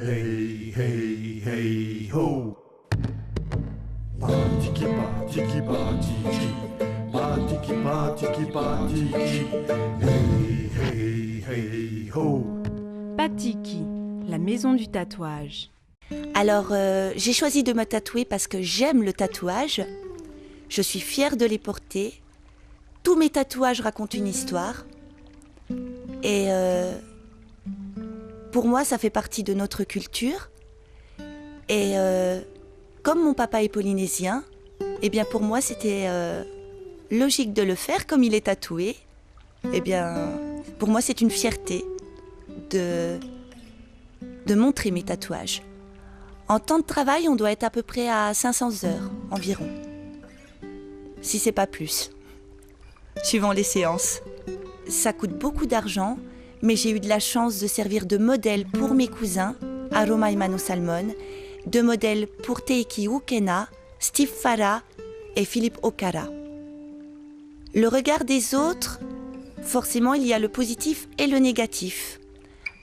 Hey, hey, hey, ho. Patiki, patiki, patiki. Patiki, patiki, patiki. Hey, hey, hey, ho. Patiki, la maison du tatouage. Alors, j'ai choisi de me tatouer parce que j'aime le tatouage. Je suis fière de les porter. Tous mes tatouages racontent une histoire. Et pour moi, ça fait partie de notre culture. Et comme mon papa est polynésien, eh bien pour moi, c'était logique de le faire comme il est tatoué. Eh bien, pour moi, c'est une fierté de montrer mes tatouages. En temps de travail, on doit être à peu près à 500 heures environ. Si c'est pas plus. Suivant les séances. Ça coûte beaucoup d'argent, mais j'ai eu de la chance de servir de modèle pour mes cousins, Aroma et Manu Salmon, de modèle pour Teiki Ukena, Steve Farah et Philippe Okara. Le regard des autres, forcément, il y a le positif et le négatif.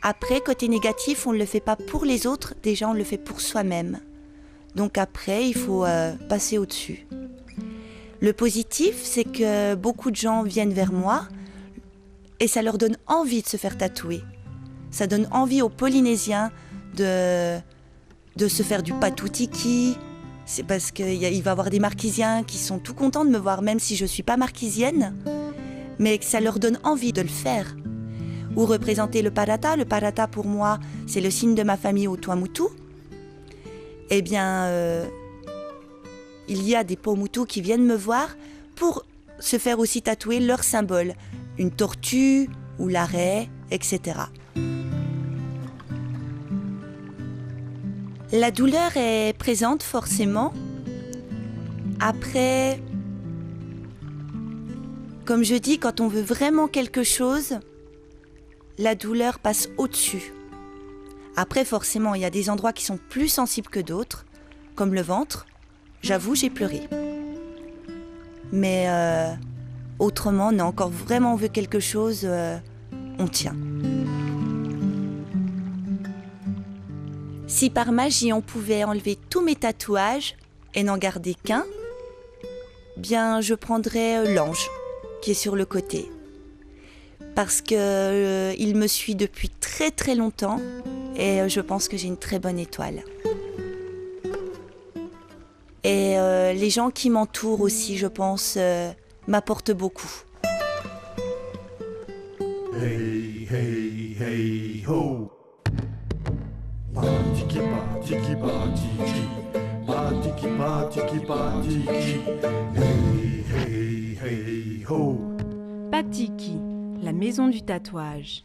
Après, côté négatif, on ne le fait pas pour les autres, déjà on le fait pour soi-même. Donc après, il faut passer au-dessus. Le positif, c'est que beaucoup de gens viennent vers moi et ça leur donne envie de se faire tatouer. Ça donne envie aux Polynésiens de se faire du patoutiki. C'est parce qu'il va y avoir des Marquisiens qui sont tout contents de me voir, même si je ne suis pas marquisienne, mais que ça leur donne envie de le faire. Ou représenter le parata. Le parata, pour moi, c'est le signe de ma famille au Tuamotu. Eh bien, il y a des Paumotu qui viennent me voir pour se faire aussi tatouer leur symbole. Une tortue ou l'arrêt, etc. La douleur est présente forcément. Après, comme je dis, quand on veut vraiment quelque chose, la douleur passe au-dessus. Après, forcément, il y a des endroits qui sont plus sensibles que d'autres, comme le ventre. J'avoue, j'ai pleuré. Mais autrement, non, quand vraiment on veut quelque chose, on tient. Si par magie on pouvait enlever tous mes tatouages et n'en garder qu'un, bien je prendrais l'ange qui est sur le côté. Parce que il me suit depuis très très longtemps et je pense que j'ai une très bonne étoile. Et les gens qui m'entourent aussi, je pense, m'apportent beaucoup. Hey, hey, hey, ho. Patiki, patiki, patiki. Patiki, patiki, patiki. Hey, hey, hey, ho. Patiki, la maison du tatouage.